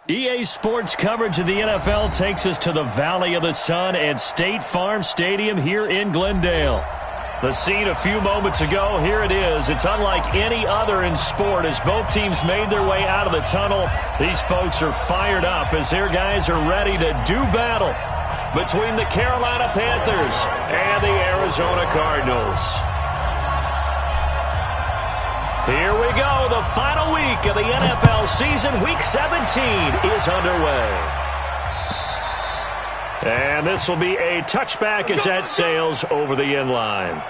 EA Sports coverage of the NFL takes us to the Valley of the Sun at State Farm Stadium here in Glendale. The scene a few moments ago, here it is. It's unlike any other in sport as both teams made their way out of the tunnel. These folks are fired up as their guys are ready to do battle between the Carolina Panthers and the Arizona Cardinals. Here we go. The final week of the NFL season. Week 17 is underway. And this will be a touchback as that sails over the end line.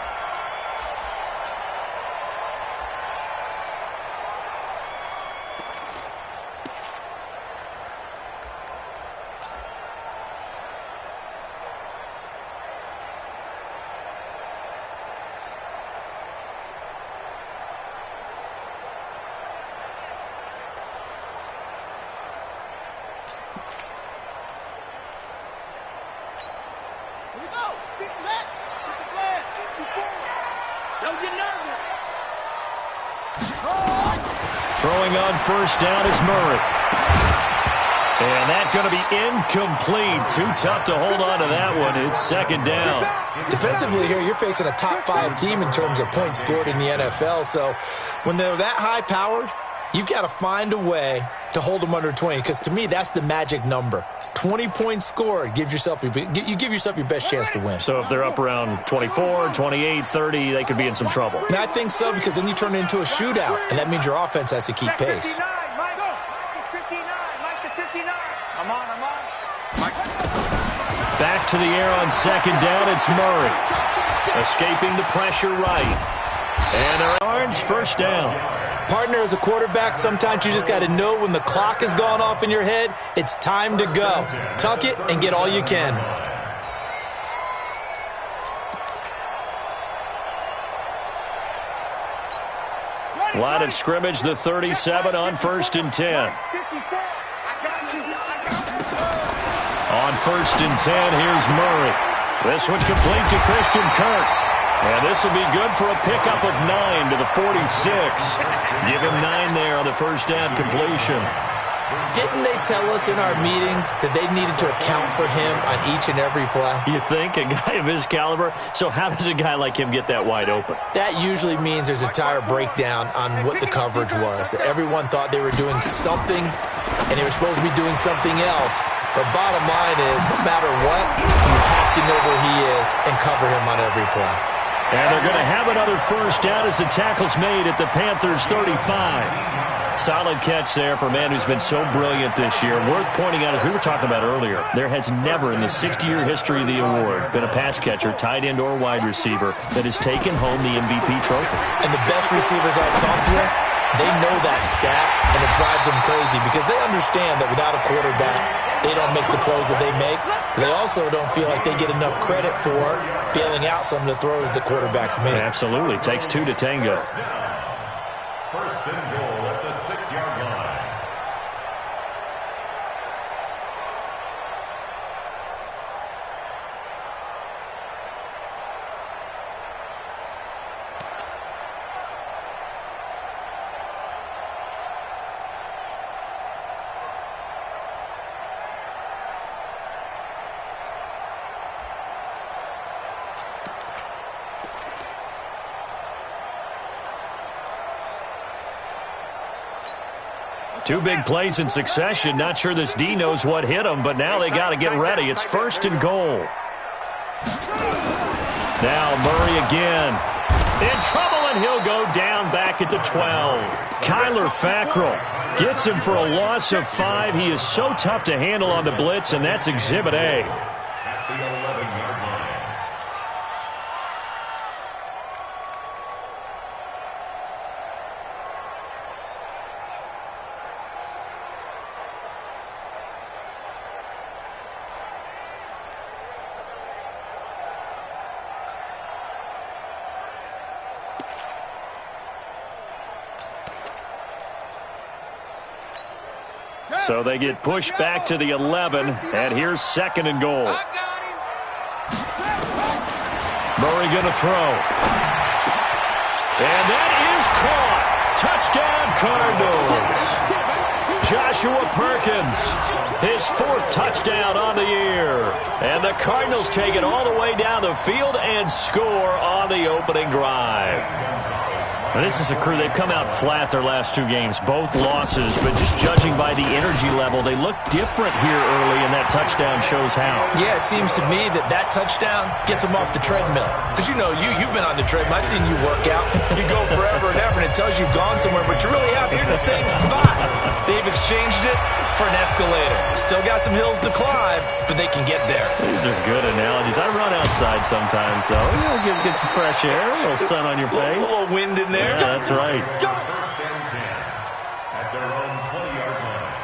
Throwing on first down is Murray. And that's going to be incomplete. Too tough to hold on to that one. It's second down. Defensively here, you're facing a top-5 team in terms of points scored in the NFL. So when they're that high-powered, you've got to find a way to hold them under 20. Because to me, that's the magic number. 20 points scored, you give yourself your best chance to win. So if they're up around 24, 28, 30, they could be in some trouble. And I think so, because then you turn it into a shootout, and that means your offense has to keep pace. Back to the air on second down, it's Murray. Escaping the pressure right. And their yards, first down. Partner, as a quarterback, sometimes you just got to know when the clock has gone off in your head, it's time to go. Tuck it and get all you can. Line of scrimmage, the 37 on first and 10. On first and 10, here's Murray. This one complete to Christian Kirk. And this will be good for a pickup of 9 to the 46. Give him 9 there on the first down completion. Didn't they tell us in our meetings that they needed to account for him on each and every play? You think? A guy of his caliber? So how does a guy like him get that wide open? That usually means there's a entire breakdown on what the coverage was. That everyone thought they were doing something, and they were supposed to be doing something else. But bottom line is, no matter what, you have to know where he is and cover him on every play. And they're going to have another first down as the tackle's made at the Panthers' 35. Solid catch there for a man who's been so brilliant this year. Worth pointing out, as we were talking about earlier, there has never in the 60-year history of the award been a pass catcher, tight end, or wide receiver that has taken home the MVP trophy. And the best receivers I've talked with, they know that stat, and it drives them crazy because they understand that without a quarterback, they don't make the plays that they make. They also don't feel like they get enough credit for bailing out some of the throws the quarterbacks make. Absolutely. Takes 2 to tango. First and goal at the 6-yard line. Two big plays in succession. Not sure this D knows what hit him, but now they got to get ready. It's first and goal. Now Murray again. In trouble, and he'll go down back at the 12. Kyler Fackrell gets him for a loss of 5. He is so tough to handle on the blitz, and that's Exhibit A. At the 11-yard line. So they get pushed back to the 11, and here's second and goal. Murray going to throw. And that is caught. Touchdown, Cardinals. Joshua Perkins, his 4th touchdown on the year. And the Cardinals take it all the way down the field and score on the opening drive. Now, this is a crew, they've come out flat their last 2 games, both losses, but just judging by the energy level, they look different here early, and that touchdown shows how. Yeah, it seems to me that touchdown gets them off the treadmill. Because you've been on the treadmill. I've seen you work out. You go forever and ever, and it tells you you've gone somewhere, but you really have. You're in the same spot. They've exchanged it for an escalator. Still got some hills to climb, but they can get there. These are good analogies. I run outside sometimes, though. Get some fresh air, a little sun on your face. A little wind in there. Yeah, that's right. First and 10 at their own 20-yard line.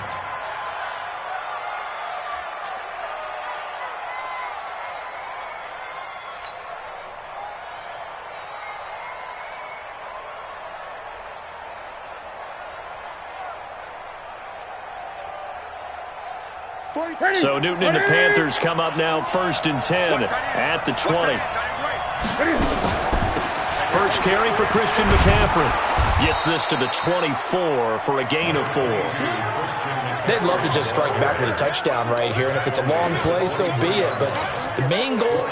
So Newton and the Panthers come up now 1st and 10 at the 20. First carry for Christian McCaffrey. Gets this to the 24 for a gain of 4. They'd love to just strike back with a touchdown right here, and if it's a long play, so be it. But the main goal,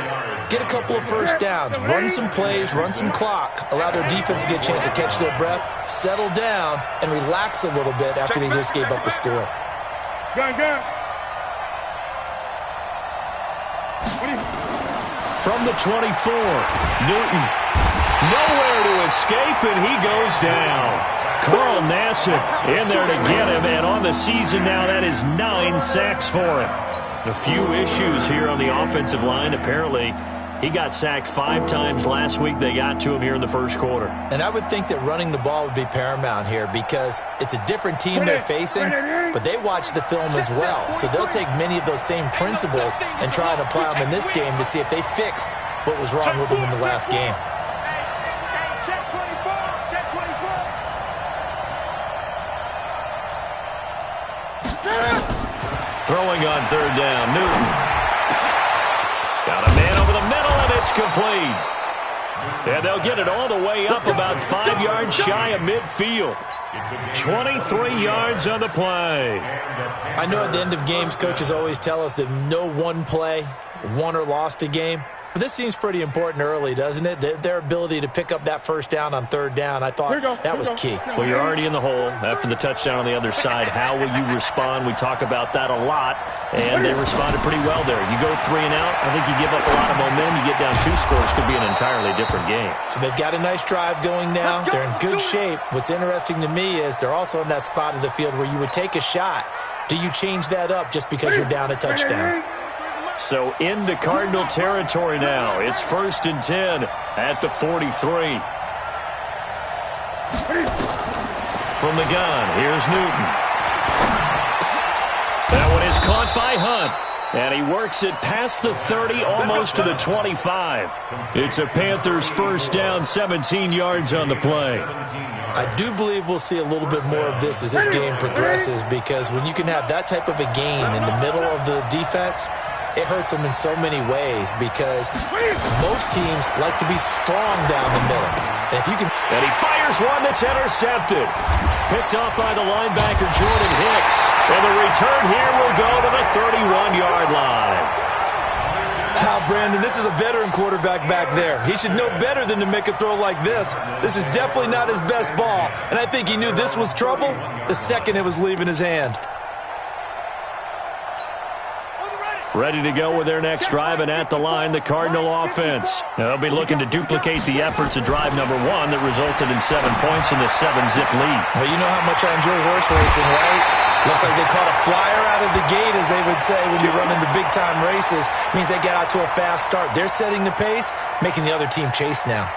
get a couple of first downs, run some plays, run some clock, allow their defense to get a chance to catch their breath, settle down, and relax a little bit after they just gave up a score. From the 24, Newton. Nowhere to escape, and he goes down. Carl Nassib in there to get him, and on the season now, that is 9 sacks for him. A few issues here on the offensive line. Apparently, he got sacked 5 times last week. They got to him here in the first quarter. And I would think that running the ball would be paramount here because it's a different team they're facing, but they watch the film as well. So they'll take many of those same principles and try and apply them in this game to see if they fixed what was wrong with them in the last game. Throwing on 3rd down, Newton. Got a man over the middle, and it's complete. And they'll get it all the way up about 5 yards shy of midfield. 23 yards on the play. I know at the end of games, coaches always tell us that no one play won or lost a game. But this seems pretty important early, doesn't it? Their ability to pick up that first down on 3rd down, I thought that was key. Well, you're already in the hole after the touchdown on the other side. How will you respond? We talk about that a lot, and they responded pretty well there. You go 3 and out, I think you give up a lot of momentum. You get down 2 scores, could be an entirely different game. So they've got a nice drive going now. They're in good shape. What's interesting to me is they're also in that spot of the field where you would take a shot. Do you change that up just because you're down a touchdown? So into Cardinal territory now. It's 1st and 10 at the 43. From the gun, here's Newton. That one is caught by Hunt. And he works it past the 30, almost to the 25. It's a Panthers first down, 17 yards on the play. I do believe we'll see a little bit more of this as this game progresses because when you can have that type of a gain in the middle of the defense, it hurts them in so many ways because most teams like to be strong down the middle. And if you can... And he fires one that's intercepted. Picked off by the linebacker, Jordan Hicks. And the return here will go to the 31-yard line. Wow, Brandon, this is a veteran quarterback back there. He should know better than to make a throw like this. This is definitely not his best ball. And I think he knew this was trouble the second it was leaving his hand. Ready to go with their next drive, and at the line, the Cardinal offense. They'll be looking to duplicate the efforts of drive number 1 that resulted in 7 points in the 7-zip lead. Well, you know how much I enjoy horse racing, right? Looks like they caught a flyer out of the gate, as they would say, when you're running the big-time races. It means they get out to a fast start. They're setting the pace, making the other team chase now.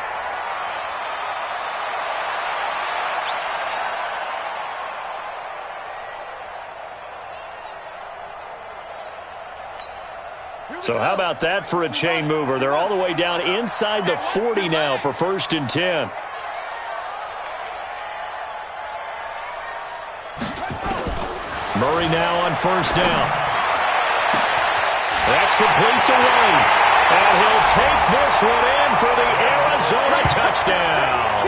So how about that for a chain mover? They're all the way down inside the 40 now for 1st and 10. Murray now on 1st down. That's complete to White. And he'll take this one in for the Arizona touchdown.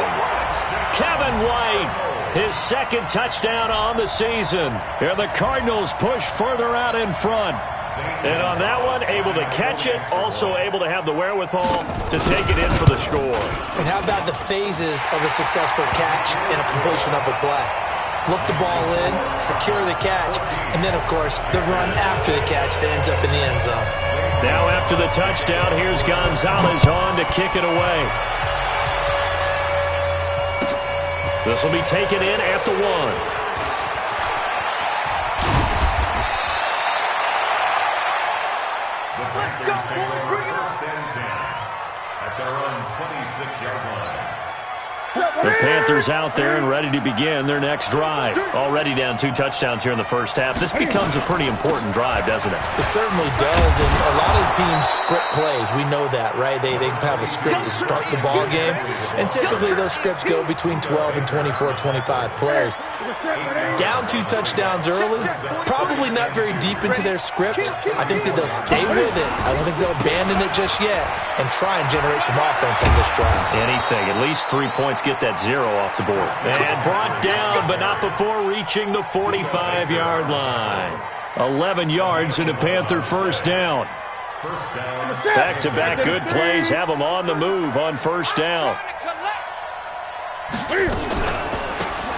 Kevin White his second touchdown on the season. And the Cardinals push further out in front. And on that one, able to catch it, also able to have the wherewithal to take it in for the score. And how about the phases of a successful catch and a completion of a play? Look the ball in, secure the catch, and then, of course, the run after the catch that ends up in the end zone. Now after the touchdown, here's Gonzalez on to kick it away. This will be taken in at the 1. The Panthers out there and ready to begin their next drive. Already down 2 touchdowns here in the first half. This becomes a pretty important drive, doesn't it? It certainly does, and a lot of the teams script plays. We know that, right? They have a script to start the ball game, and typically those scripts go between 12 and 24, 25 plays. Down 2 touchdowns early, probably not very deep into their script. I think that they'll stay with it. I don't think they'll abandon it just yet and try and generate some offense on this drive. Anything, at least 3 points, get that 0 off the board. And brought down, but not before reaching the 45-yard line. 11 yards and a Panther first down. Back-to-back good plays have them on the move on first down.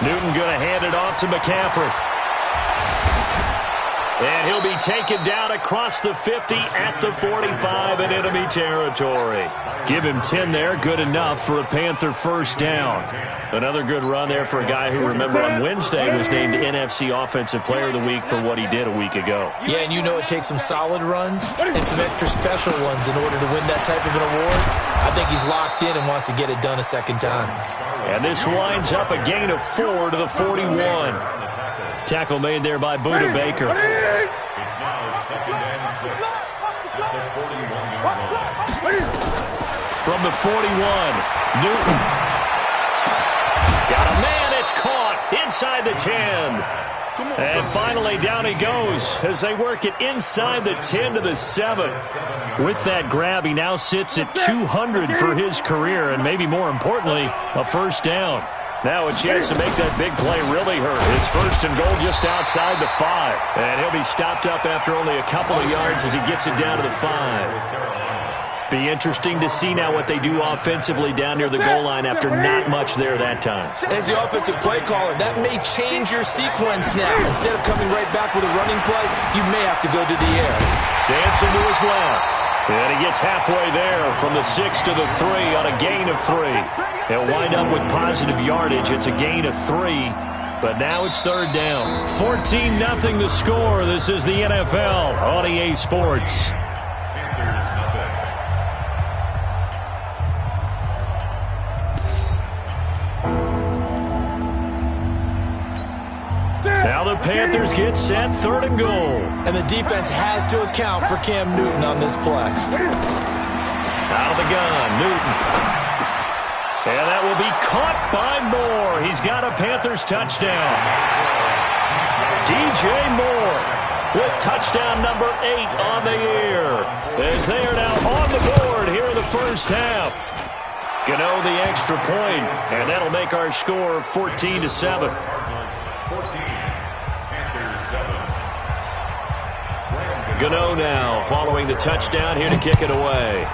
Newton going to hand it off to McCaffrey. And he'll be taken down across the 50 at the 45 in enemy territory. Give him 10 there, good enough for a Panther first down. Another good run there for a guy who, remember, on Wednesday was named NFC Offensive Player of the Week for what he did a week ago. Yeah, and you know it takes some solid runs and some extra special ones in order to win that type of an award. I think he's locked in and wants to get it done a second time. And this winds up a gain of 4 to the 41. Tackle made there by Buda Baker. It's now 2nd and 6 at the 41-yard line. From the 41, Newton. Got a man, it's caught inside the 10. And finally down he goes as they work it inside the 10 to the 7. With that grab, he now sits at 200 for his career, and maybe more importantly, a first down. Now a chance to make that big play really hurt. It's first and goal just outside the 5. And he'll be stopped up after only a couple of yards as he gets it down to the 5. Be interesting to see now what they do offensively down near the goal line after not much there that time. As the offensive play caller, that may change your sequence now. Instead of coming right back with a running play, you may have to go to the air. Dancing to his left. And he gets halfway there from the 6 to the 3 on a gain of 3. He'll wind up with positive yardage. It's a gain of 3. But now it's third down. 14-0 the score. This is the NFL on EA Sports. Now the Panthers get set, third and goal. And the defense has to account for Cam Newton on this play. Out of the gun, Newton. And that will be caught by Moore. He's got a Panthers touchdown. DJ Moore with touchdown number 8 on the year. As they are now on the board here in the first half. Gano the extra point, and that'll make our score 14-7. Gano now following the touchdown here to kick it away.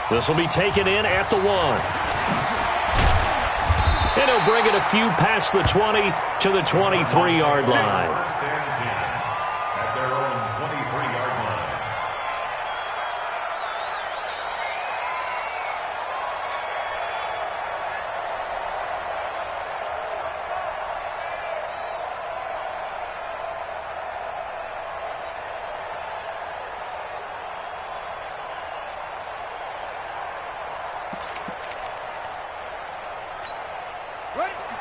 This will be taken in at the 1. And he'll bring it a few past the 20 to the 23-yard line. At their own 23-yard line.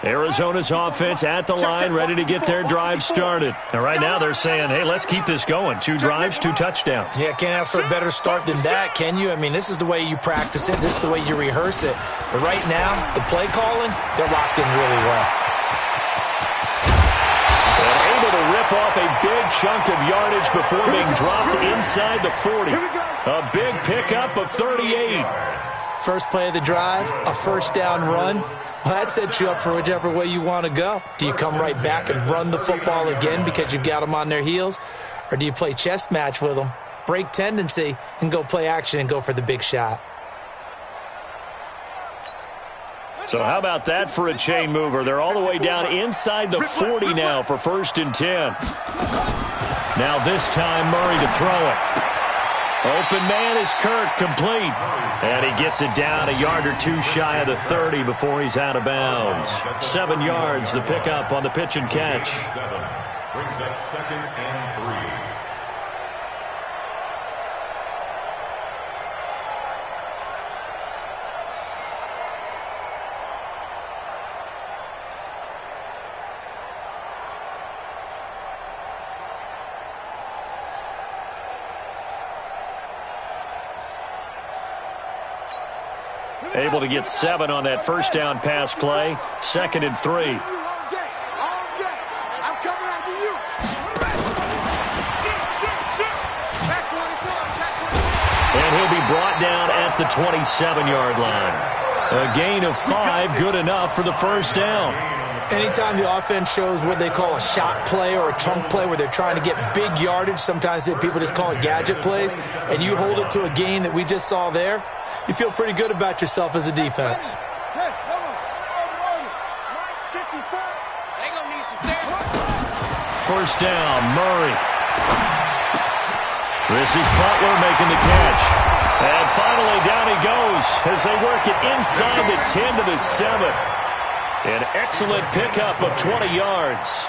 Arizona's offense at the line, ready to get their drive started. And right now they're saying, hey, let's keep this going. 2 drives, 2 touchdowns. Yeah, can't ask for a better start than that, can you? I mean, this is the way you practice it. This is the way you rehearse it. But right now, the play calling, they're locked in really well. And able to rip off a big chunk of yardage before being dropped inside the 40. A big pickup of 38. First play of the drive, a first down run. Well, that sets you up for whichever way you want to go. Do you come right back and run the football again because you've got them on their heels? Or do you play chess match with them, break tendency, and go play action and go for the big shot? So how about that for a chain mover? They're all the way down inside the 40 now for 1st and 10. Now this time Murray to throw it. Open man is Kirk, complete. And he gets it down a yard or two shy of the 30 before he's out of bounds. 7 yards, the pickup on the pitch and catch. Brings up 2nd and 3. Able to get 7 on that first down pass play. 2nd and 3. And he'll be brought down at the 27-yard line. A gain of 5, good enough for the first down. Anytime the offense shows what they call a shot play or a chunk play where they're trying to get big yardage, sometimes people just call it gadget plays, and you hold it to a gain that we just saw there, you feel pretty good about yourself as a defense. First down, Murray. This is Butler making the catch. And finally down he goes as they work it inside the 10 to the 7. An excellent pickup of 20 yards.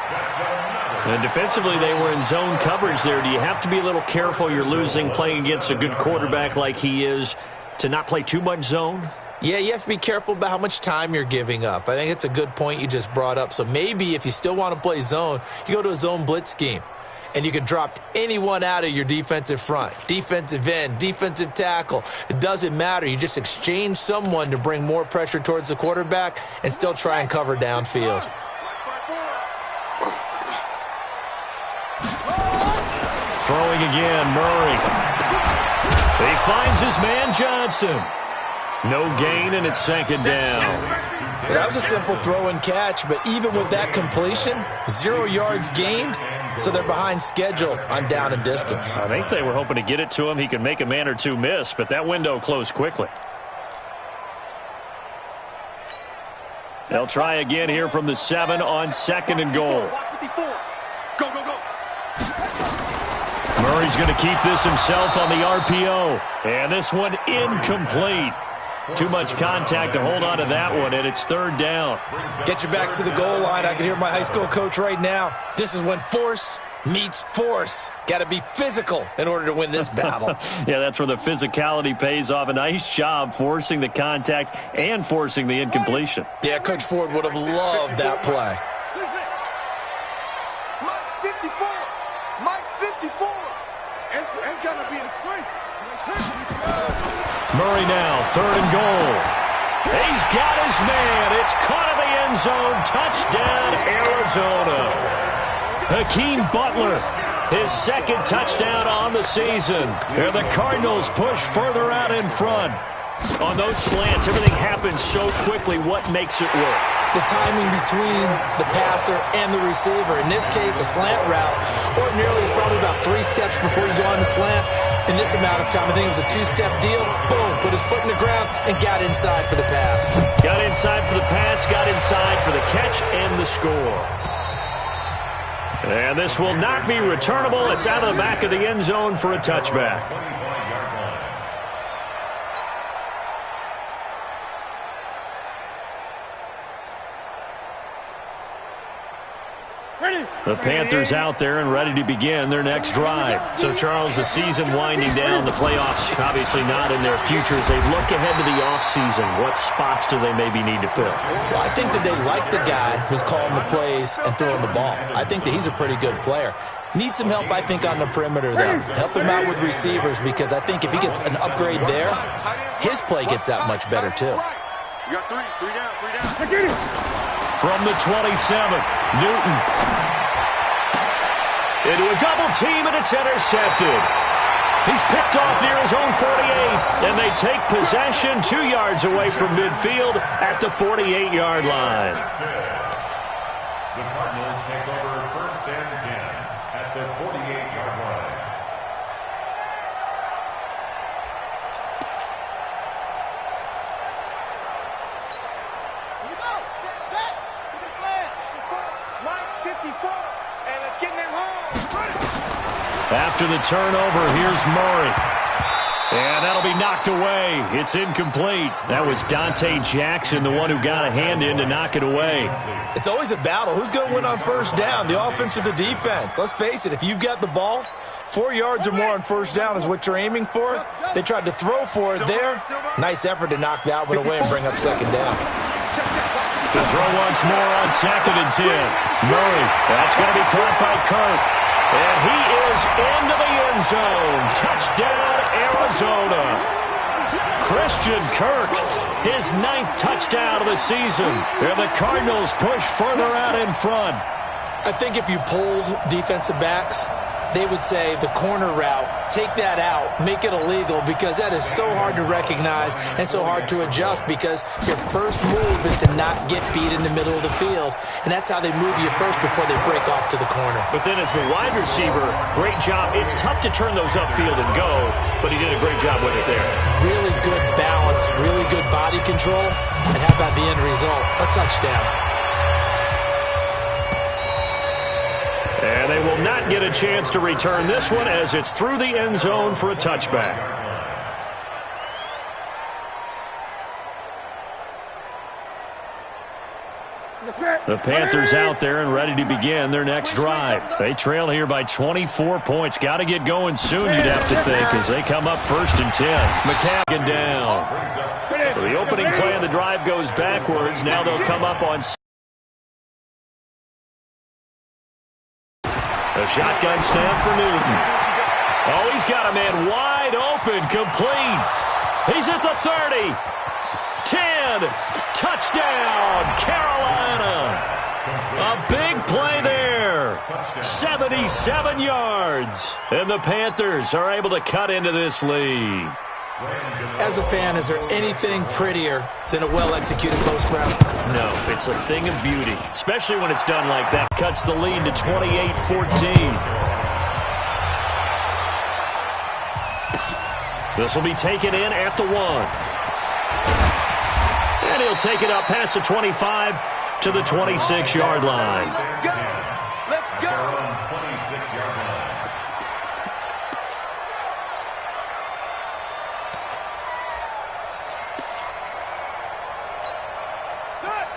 And defensively, they were in zone coverage there. Do you have to be a little careful? You're losing playing against a good quarterback like he is to not play too much zone? Yeah, you have to be careful about how much time you're giving up. I think it's a good point you just brought up. So maybe if you still want to play zone, you go to a zone blitz scheme. And you can drop anyone out of your defensive front, defensive end, defensive tackle. It doesn't matter. You just exchange someone to bring more pressure towards the quarterback and still try and cover downfield. Throwing again, Murray. He finds his man Johnson. No gain, and it's 2nd down. Well, that was a simple throw and catch, but even with that completion, 0 yards gained, so they're behind schedule on down and distance. I think they were hoping to get it to him. He could make a man or two miss, but that window closed quickly. They'll try again here from the 7 on 2nd and goal. Go, go, go. Murray's going to keep this himself on the RPO. And this one incomplete. Too much contact to hold on to that one, and it's 3rd down. Get your backs to the goal line. I can hear my high school coach right now. This is when force meets force. Got to be physical in order to win this battle. Yeah, that's where the physicality pays off. A nice job forcing the contact and forcing the incompletion. Yeah, Coach Ford would have loved that play. Mike 54. Mike 54. It's got to be a screen. Murray now, 3rd and goal. He's got his man. It's caught in the end zone. Touchdown, Arizona. Hakeem Butler, his 2nd touchdown on the season. And the Cardinals push further out in front. On those slants, everything happens so quickly. What makes it work? The timing between the passer and the receiver. In this case, a slant route ordinarily is probably about 3 steps before you go on the slant. In this amount of time, I think it was a 2-step deal. Boom, put his foot in the ground and got inside for the pass. Got inside for the pass, got inside for the catch and the score. And this will not be returnable. It's out of the back of the end zone for a touchback. The Panthers out there and ready to begin their next drive. So, Charles, the season winding down, the playoffs obviously not in their future. As they look ahead to the offseason, what spots do they maybe need to fill? Well, I think that they like the guy who's calling the plays and throwing the ball. I think that he's a pretty good player. Needs some help, I think, on the perimeter, though. Help him out with receivers, because I think if he gets an upgrade there, his play gets that much better, too. You got three down. From the 27, Newton. Into a double team, and it's intercepted. He's picked off near his own 48, and they take possession 2 yards away from midfield at the 48-yard line. The Cardinals take over 1st and 10 at the 48-yard line. Here we go. Set. Get it plan. Right 54. And let's get them home. After the turnover, here's Murray. And that'll be knocked away. It's incomplete. That was Dante Jackson, the one who got a hand in to knock it away. It's always a battle. Who's going to win on first down, the offense or the defense? Let's face it, if you've got the ball, 4 yards or more on first down is what you're aiming for. They tried to throw for it there. Nice effort to knock that one away and bring up second down. To throw once more on 2nd and 10. Murray, that's going to be caught by Kirk. And he is into the end zone. Touchdown, Arizona. Christian Kirk, his 9th touchdown of the season. And the Cardinals push further out in front. I think if you polled defensive backs, they would say the corner route, take that out, make it illegal, because that is so hard to recognize and so hard to adjust, because your first move is to not get beat in the middle of the field. And that's how they move you first before they break off to the corner. But then as the wide receiver, great job. It's tough to turn those upfield and go, but he did a great job with it there. Really good balance, really good body control. And how about the end result? A touchdown. And they will not get a chance to return this one as it's through the end zone for a touchback. The Panthers out there and ready to begin their next drive. They trail here by 24 points. Got to get going soon, you'd have to think, as they come up 1st and 10. McCagan down. So the opening play of the drive goes backwards. Now they'll come up on a shotgun snap for Newton. Oh, he's got a man wide open, complete. He's at the 30. 10. Touchdown, Carolina. A big play there. 77 yards. And the Panthers are able to cut into this lead. As a fan, is there anything prettier than a well-executed post route? No, it's a thing of beauty, especially when it's done like that. Cuts the lead to 28-14. This will be taken in at the 1. And he'll take it up past the 25 to the 26-yard line. Let's go. 26-yard line.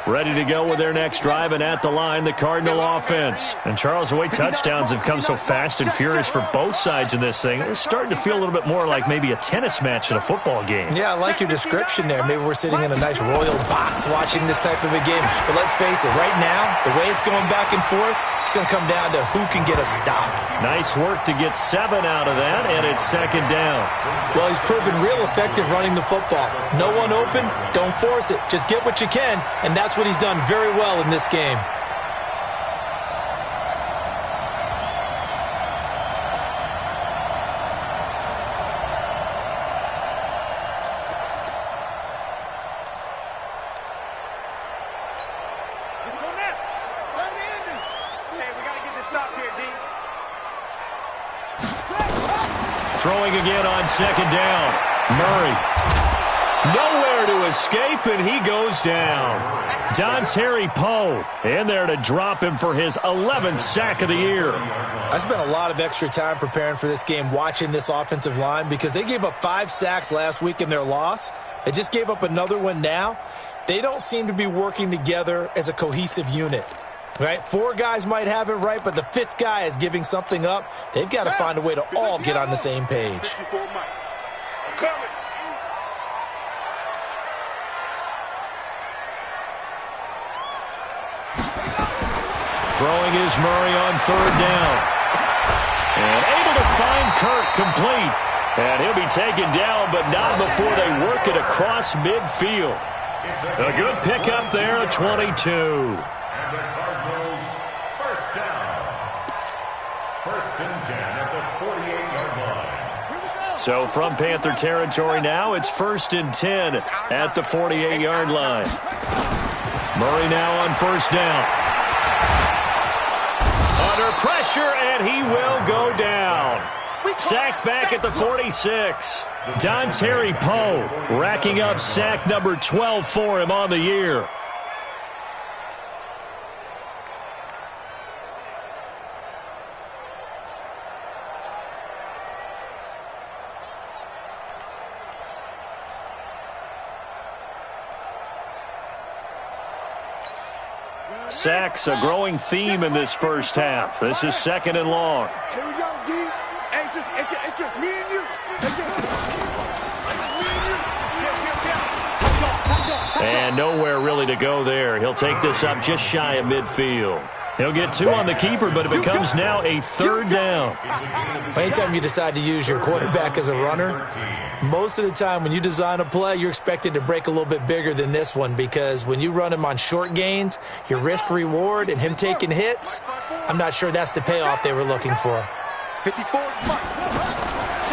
Ready to go with their next drive, and at the line, the Cardinal offense. And Charles, the way touchdowns have come so fast and furious for both sides in this thing, it's starting to feel a little bit more like maybe a tennis match in a football game. Yeah, I like your description there. Maybe we're sitting in a nice royal box watching this type of a game. But let's face it, right now, the way it's going back and forth, it's going to come down to who can get a stop. Nice work to get 7 out of that, and it's 2nd down. Well, he's proven real effective running the football. No one open, don't force it. Just get what you can, and that's what he's done very well in this game. Let's go now. Turn the engine. Hey, we got to get this stop here, D. Throwing again on 2nd down. Murray. Nowhere to escape, and he goes down. Dontari Poe in there to drop him for his 11th sack of the year. I spent a lot of extra time preparing for this game, watching this offensive line, because they gave up 5 sacks last week in their loss. They just gave up another one now. They don't seem to be working together as a cohesive unit. Right? 4 guys might have it right, but the 5th guy is giving something up. They've got to find a way to all get on the same page. 54 Mike. I'm coming. Throwing is Murray on 3rd down. And able to find Kirk complete. And he'll be taken down, but not before they work it across midfield. A good pickup there at 22. And the Cardinals first down. 1st and 10 at the 48-yard line. Here we go. So from Panther territory now, it's 1st and 10 at the 48-yard line. Murray now on 1st down. Under pressure, and he will go down. Sacked back at the 46. Dontari Poe racking up sack number 12 for him on the year. Sacks, a growing theme in this first half. This is 2nd and long. Here we go, D. It's just me and you. It's just me and you. And nowhere really to go there. He'll take this up just shy of midfield. He'll get 2 on the keeper, but it becomes now a 3rd down. Anytime you decide to use your quarterback as a runner, most of the time when you design a play, you're expected to break a little bit bigger than this one, because when you run him on short gains, your risk-reward and him taking hits, I'm not sure that's the payoff they were looking for. 54.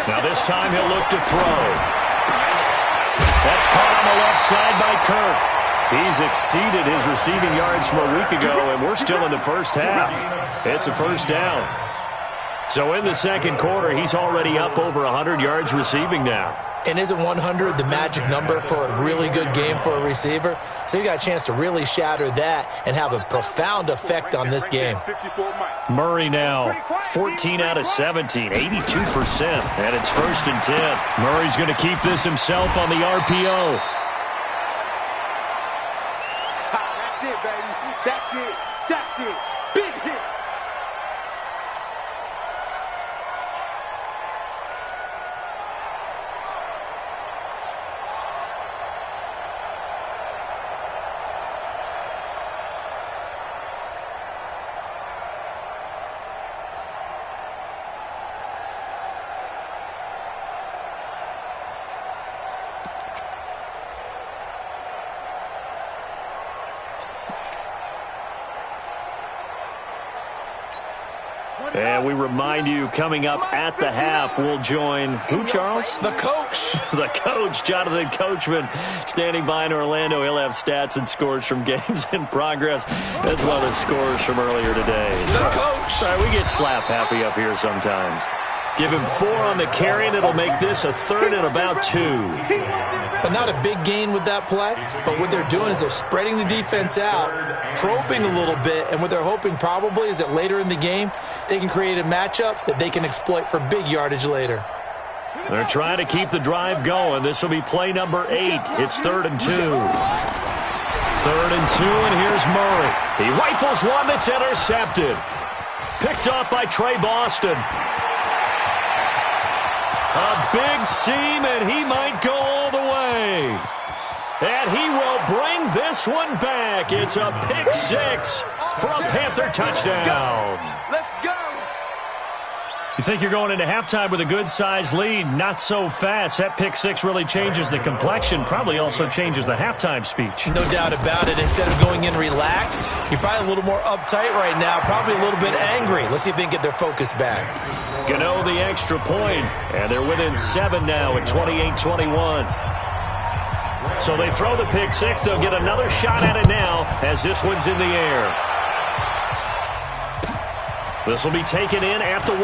Now this time he'll look to throw. That's caught on the left side by Kirk. He's exceeded his receiving yards from a week ago, and we're still in the first half. It's a 1st down. So in the 2nd quarter, he's already up over 100 yards receiving now. And isn't 100 the magic number for a really good game for a receiver? So he got a chance to really shatter that and have a profound effect on this game. Murray now, 14 out of 17, 82%, and it's 1st and 10. Murray's going to keep this himself on the RPO. That's it, baby. That's it. That's it. Big hit. And we remind you, coming up at the half, we'll join who, Charles? The coach. The coach, Jonathan Coachman, standing by in Orlando. He'll have stats and scores from games in progress, as well as scores from earlier today. The coach. Sorry, we get slap happy up here sometimes. Give him 4 on the carry, and it'll make this a 3rd and about 2. But not a big gain with that play. But what they're doing is they're spreading the defense out, probing a little bit, and what they're hoping probably is that later in the game, they can create a matchup that they can exploit for big yardage later. They're trying to keep the drive going. This will be play number 8. It's 3rd and 2. 3rd and 2, and here's Murray. He rifles one that's intercepted. Picked off by Trey Boston. A big seam, and he might go all the way. And he will bring this one back. It's a pick 6 for a Panther touchdown. Let's go. You think you're going into halftime with a good-sized lead? Not so fast. That pick 6 really changes the complexion, probably also changes the halftime speech. No doubt about it. Instead of going in relaxed, you're probably a little more uptight right now, probably a little bit angry. Let's see if they can get their focus back. Gano the extra point, and they're within 7 now at 28-21. So they throw the pick 6. They'll get another shot at it now as this one's in the air. This will be taken in at the 1.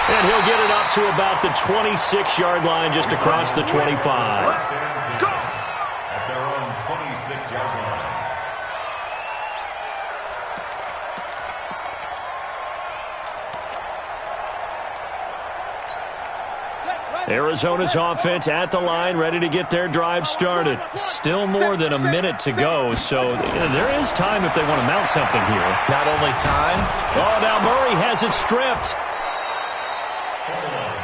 And he'll get it up to about the 26-yard line, just across the 25. Go! At their own 26-yard line. Arizona's offense at the line, ready to get their drive started. Still more than a minute to go, so there is time if they want to mount something here. Not only time. Oh, now Murray has it stripped.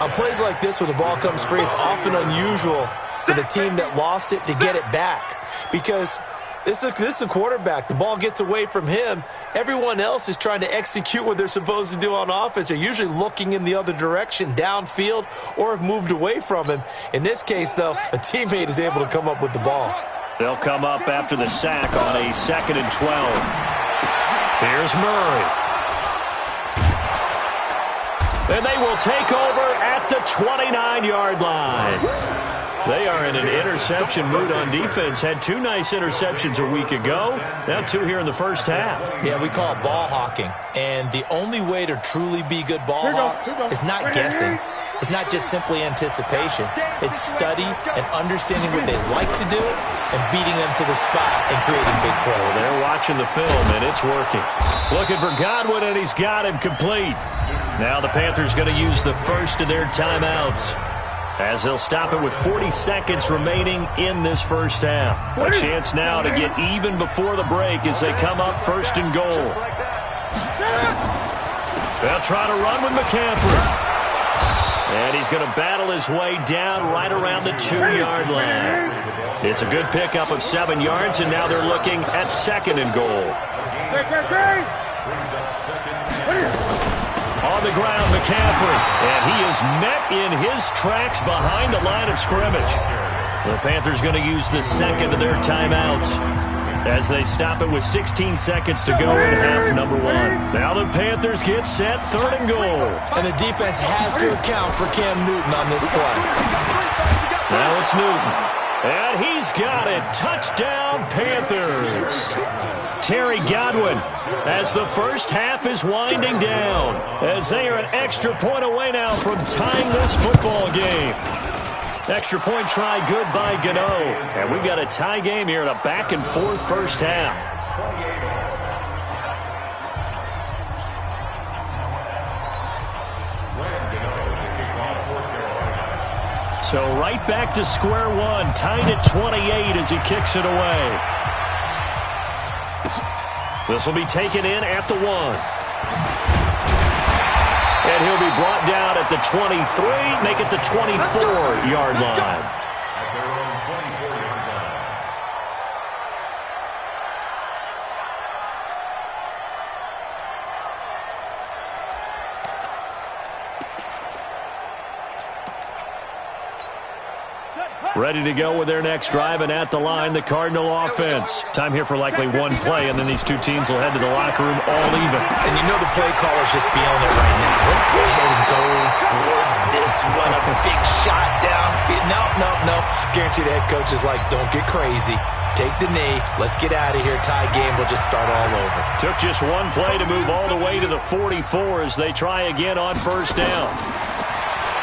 On plays like this, when the ball comes free, it's often unusual for the team that lost it to get it back. Because this is a quarterback. The ball gets away from him. Everyone else is trying to execute what they're supposed to do on offense. They're usually looking in the other direction, downfield, or have moved away from him. In this case, though, a teammate is able to come up with the ball. They'll come up after the sack on a 2nd and 12. Here's Murray. And they will take over at the 29-yard line. They are in an interception mood on defense. Had 2 nice interceptions a week ago. Now 2 here in the first half. Yeah, we call it ball hawking. And the only way to truly be good ball hawks is not guessing. It's not just simply anticipation. It's study and understanding what they like to do and beating them to the spot and creating big plays. Well, they're watching the film, and it's working. Looking for Godwin, and he's got him complete. Now the Panthers going to use the first of their timeouts, as they'll stop it with 40 seconds remaining in this first half. A chance now to get even before the break as they come up first and goal. They'll try to run with McCaffrey. And he's going to battle his way down right around the 2-yard line. It's a good pickup of 7 yards, and now they're looking at second and goal. On the ground, McCaffrey. And he is met in his tracks behind the line of scrimmage. The Panthers going to use the second of their timeouts as they stop it with 16 seconds to go in half number 1. Now the Panthers get set, third and goal. And the defense has to account for Cam Newton on this play. Now it's Newton. And he's got it. Touchdown, Panthers. Terry Godwin, as the first half is winding down, as they are an extra point away now from tying this football game. Extra point try good by Gano. And we've got a tie game here in a back-and-forth first half. So right back to square one, tied at 28 as he kicks it away. This will be taken in at the 1. And he'll be brought down at the 23, make it the 24-yard line. Ready to go with their next drive, and at the line, the Cardinal offense. Time here for likely one play, and then these two teams will head to the locker room all even. And you know the play caller's just feeling it right now. Let's go ahead and go for this one. A big shot down. No. Guarantee the head coach is like, don't get crazy. Take the knee. Let's get out of here. Tie game. We'll just start all over. Took just one play to move all the way to the 44 as they try again on first down.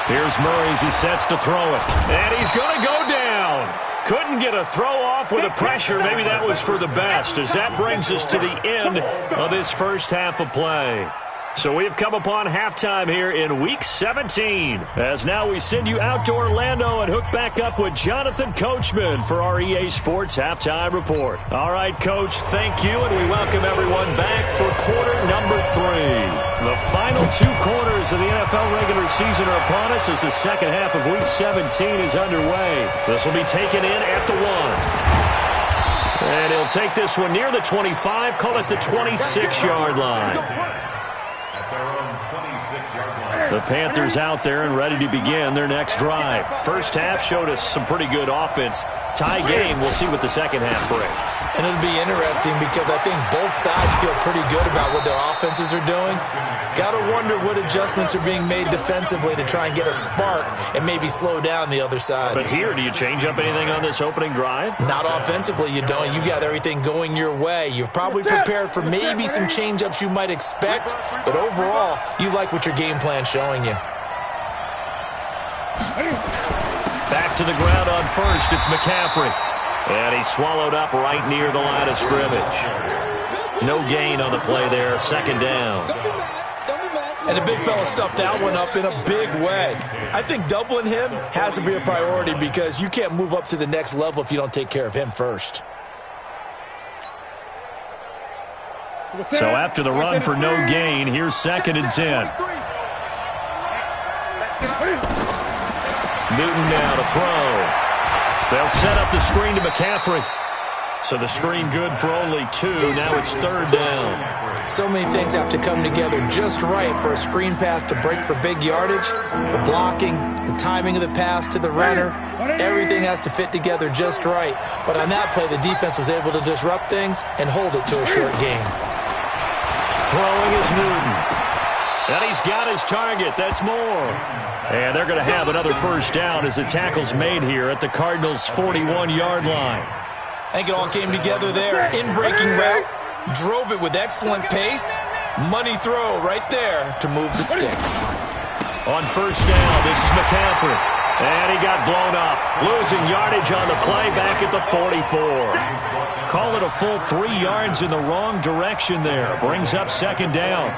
Here's Murray as he sets to throw it. And he's going to go down. Couldn't get a throw off with the pressure. Maybe that was for the best, as that brings us to the end of this first half of play. So we've come upon halftime here in Week 17. As now we send you out to Orlando and hook back up with Jonathan Coachman for our EA Sports Halftime Report. All right, Coach, thank you, and we welcome everyone back for quarter number 3. The final 2 quarters of the NFL regular season are upon us as the second half of Week 17 is underway. This will be taken in at the 1. And he'll take this one near the 25, call it the 26-yard line. The Panthers out there and ready to begin their next drive. First half showed us some pretty good offense. Tie game, we'll see what the second half brings. And it'll be interesting because I think both sides feel pretty good about what their offenses are doing. Got to wonder what adjustments are being made defensively to try and get a spark and maybe slow down the other side. But here, do you change up anything on this opening drive? Not offensively, you don't. You got everything going your way. You've probably prepared for maybe some change-ups you might expect, but overall, you like what your game plan's showing you. Back to the ground on first, it's McCaffrey. And he's swallowed up right near the line of scrimmage. No gain on the play there, second down. And the big fella stuffed that one up in a big way. I think doubling him has to be a priority because you can't move up to the next level if you don't take care of him first. So after the run for no gain, here's second and 10. Newton now to throw. They'll set up the screen to McCaffrey. So the screen good for only 2. Now it's third down. So many things have to come together just right for a screen pass to break for big yardage. The blocking, the timing of the pass to the runner, everything has to fit together just right. But on that play, the defense was able to disrupt things and hold it to a short gain. Throwing is Newton. And he's got his target. That's more. And they're going to have another first down as the tackle's made here at the Cardinals' 41-yard line. I think it all came together there. In-breaking route, drove it with excellent pace. Money throw right there to move the sticks. On first down, this is McCaffrey. And he got blown up. Losing yardage on the play back at the 44. Call it a full 3 yards in the wrong direction there. Brings up second down.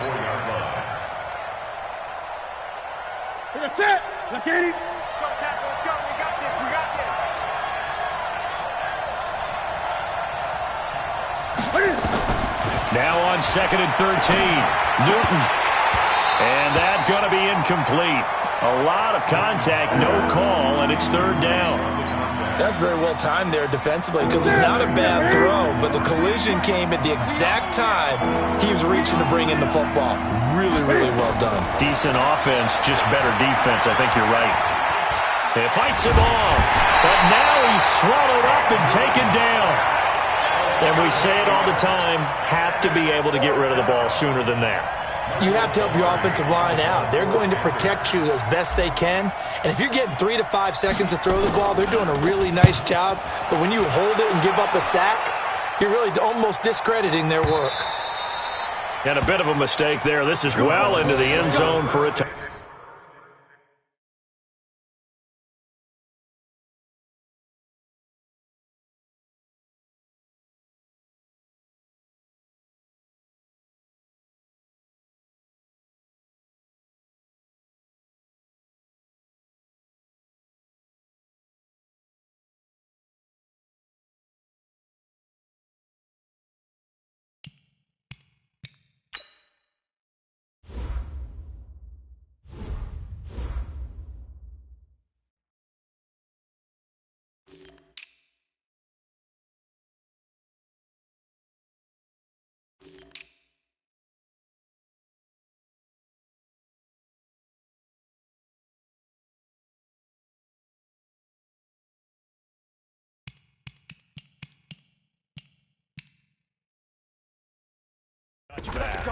That's it. Look at him. Let's go, tackle. Let's go. We got this. We got this. Now on 2nd and 13. Newton. And that's going to be incomplete. A lot of contact, no call, and it's third down. That's very well timed there defensively because it's not a bad throw, but the collision came at the exact time he was reaching to bring in the football. Really, really well done. Decent offense, just better defense. I think you're right. It fights him off, but now he's swallowed up and taken down. And we say it all the time, have to be able to get rid of the ball sooner than that. You have to help your offensive line out. They're going to protect you as best they can. And if you're getting 3 to 5 seconds to throw the ball, they're doing a really nice job. But when you hold it and give up a sack, you're really almost discrediting their work. And a bit of a mistake there. This is well into the end zone for a touchdown. Touchback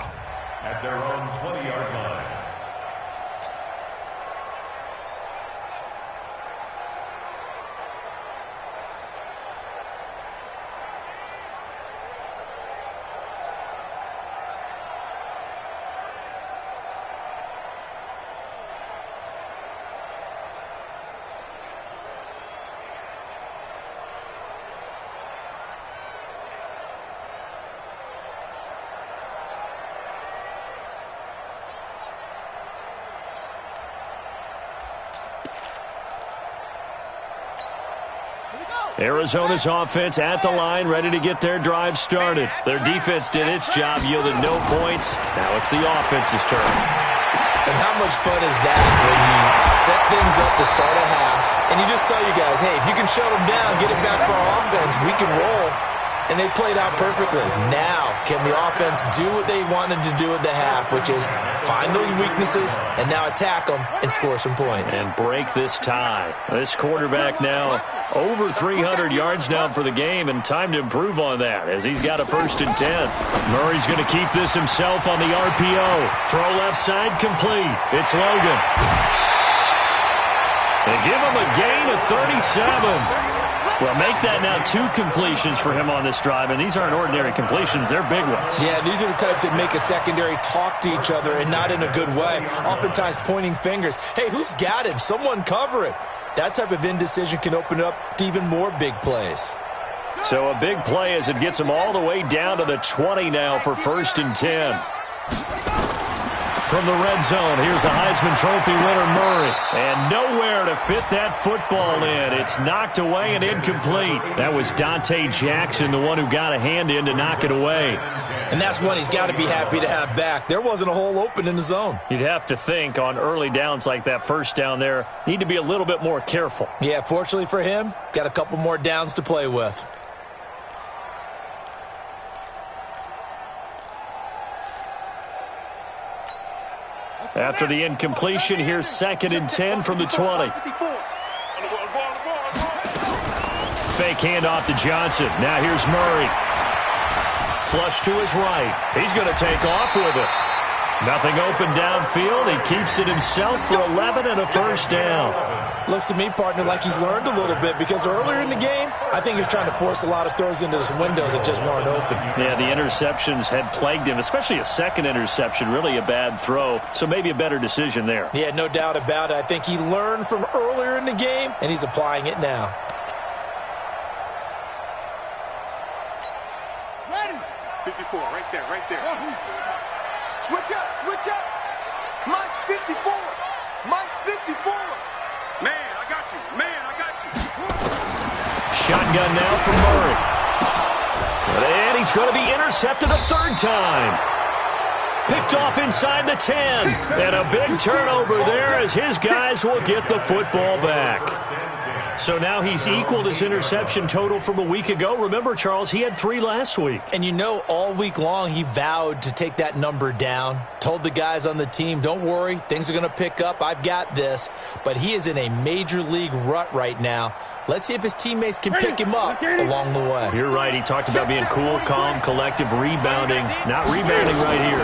at their own 20-yard line. Arizona's offense at the line, ready to get their drive started. Their defense did its job, yielded no points. Now it's the offense's turn. And how much fun is that when you set things up to start a half, and you just tell you guys, hey, if you can shut them down, get it back for our offense, we can roll. And they played out perfectly. Now, can the offense do what they wanted to do at the half, which is find those weaknesses and now attack them and score some points. And break this tie. This quarterback now over 300 yards now for the game, and time to improve on that as he's got a 1st and 10. Murray's going to keep this himself on the RPO. Throw left side complete. It's Logan. They give him a gain of 37. Well, make that now 2 completions for him on this drive, and these aren't ordinary completions. They're big ones. Yeah, these are the types that make a secondary talk to each other and not in a good way, oftentimes pointing fingers. Hey, who's got him? Someone cover it. That type of indecision can open it up to even more big plays. So a big play as it gets him all the way down to the 20 now for 1st and 10. From the red zone, here's the Heisman Trophy winner, Murray. And nowhere to fit that football in. It's knocked away and incomplete. That was Dante Jackson, the one who got a hand in to knock it away. And that's one he's got to be happy to have back. There wasn't a hole open in the zone. You'd have to think on early downs like that first down there, need to be a little bit more careful. Yeah, fortunately for him, got a couple more downs to play with. After the incompletion, here's 2nd and 10 from the 20. Fake handoff to Johnson. Now here's Murray. Flush to his right. He's going to take off with it. Nothing open downfield. He keeps it himself for 11 and a first down. Looks to me, partner, like he's learned a little bit because earlier in the game, I think he was trying to force a lot of throws into some windows that just weren't open. Yeah, the interceptions had plagued him, especially a second interception, really a bad throw. So maybe a better decision there. Yeah, no doubt about it. I think he learned from earlier in the game, and he's applying it now. Ready. 54, right there, right there. Switch up, switch up. Mike's 54. Mike's 54. Man, I got you. Man, I got you. Shotgun now for Murray. And he's going to be intercepted a third time. Picked off inside the 10. And a big turnover there as his guys will get the football back. So now he's equaled his interception total from a week ago. Remember, Charles, he had 3 last week. And you know, all week long he vowed to take that number down. Told the guys on the team, don't worry, things are going to pick up. I've got this. But he is in a major league rut right now. Let's see if his teammates can pick him up along the way. You're right. He talked about being cool, calm, collective, rebounding. Not rebounding right here.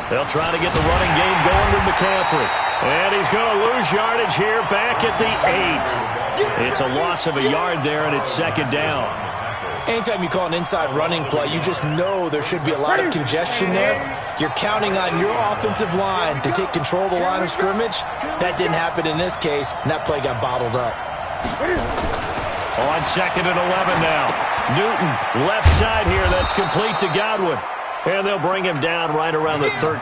They'll try to get the running game going with McCaffrey. And he's going to lose yardage here back at the 8. It's a loss of a yard there, and it's second down. Anytime you call an inside running play, you just know there should be a lot of congestion there. You're counting on your offensive line to take control of the line of scrimmage. That didn't happen in this case, and that play got bottled up. On second and 11 now. Newton, left side here. That's complete to Godwin. And they'll bring him down right around the 13.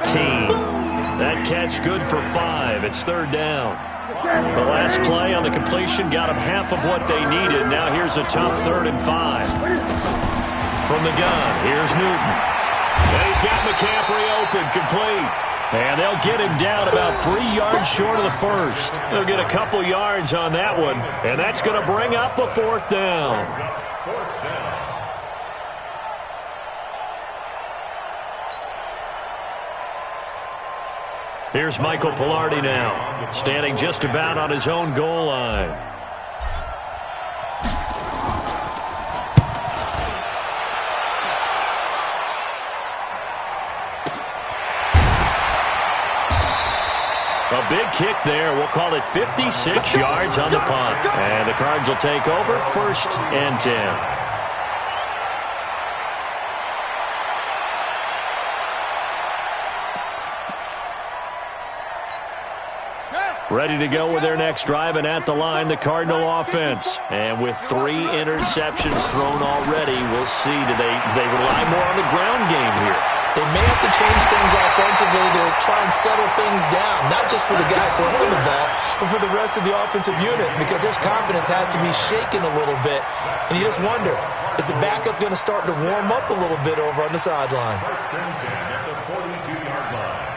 That catch good for 5. It's third down. The last play on the completion got them half of what they needed. Now here's a tough 3rd and 5. From the gun, here's Newton. And he's got McCaffrey open, complete. And they'll get him down about 3 yards short of the first. They'll get a couple yards on that one. And that's going to bring up a 4th down. Here's Michael Pilardi now, standing just about on his own goal line. A big kick there. We'll call it 56 yards on the punt. And the Cards will take over 1st and 10. Ready to go with their next drive, and at the line, the Cardinal offense. And with 3 interceptions thrown already, we'll see, do they rely more on the ground game here? They may have to change things offensively to try and settle things down, not just for the guy throwing the ball, but for the rest of the offensive unit, because their confidence has to be shaken a little bit. And you just wonder, is the backup going to start to warm up a little bit over on the sideline? 1st and 10 at the 42-yard line.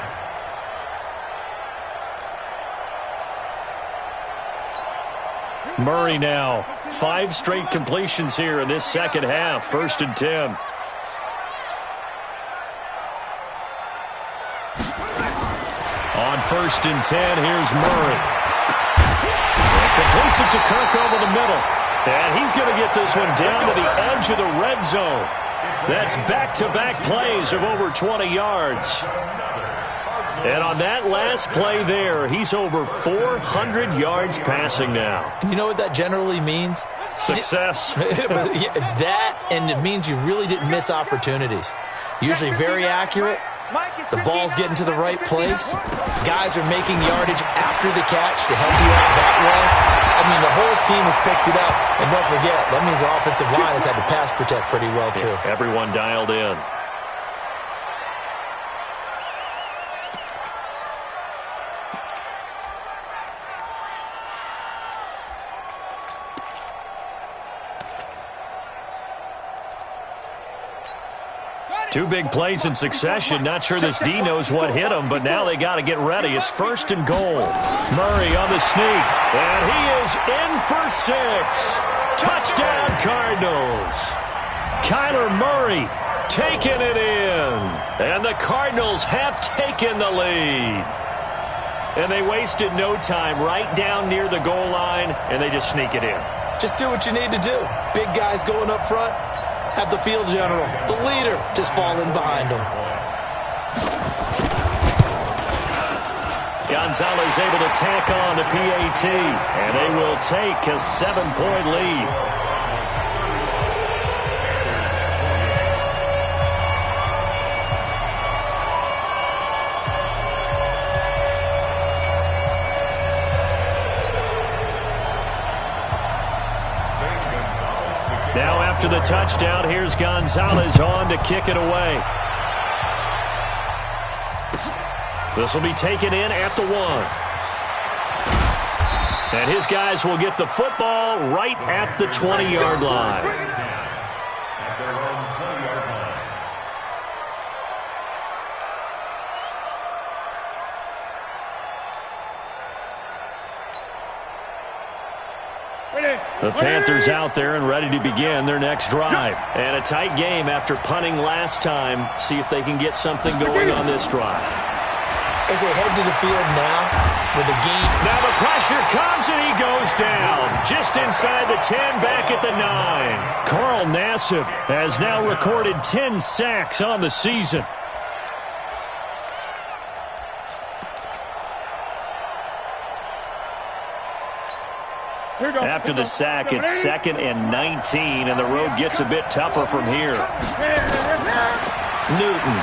Murray now. 5 straight completions here in this second half. 1st and 10. On 1st and 10, here's Murray. And completes it to Kirk over the middle. And he's going to get this one down to the edge of the red zone. That's back-to-back plays of over 20 yards. And on that last play there, he's over 400 yards passing now. You know what that generally means? Success. That, and it means you really didn't miss opportunities. Usually very accurate. The ball's getting to the right place. Guys are making yardage after the catch to help you out that way. I mean, the whole team has picked it up. And don't forget, that means the offensive line has had to pass protect pretty well, too. Yeah, everyone dialed in. Two big plays in succession. Not sure this D knows what hit him, but now they got to get ready. It's 1st and goal. Murray on the sneak, and he is in for 6. Touchdown, Cardinals. Kyler Murray taking it in, and the Cardinals have taken the lead. And they wasted no time, right down near the goal line, and they just sneak it in. Just do what you need to do. Big guys going up front. Have the field general, the leader, just fall in behind him. Gonzalez able to tack on to PAT, and they will take a 7-point lead. Now after the touchdown, here's Gonzalez on to kick it away. This will be taken in at the 1. And his guys will get the football right at the 20-yard line. The Panthers out there and ready to begin their next drive. And a tight game after punting last time. See if they can get something going on this drive. As they head to the field now with the game. Now the pressure comes and he goes down. Just inside the 10, back at the 9. Carl Nassib has now recorded 10 sacks on the season. After the sack, it's 2nd and 19, and the road gets a bit tougher from here. Newton.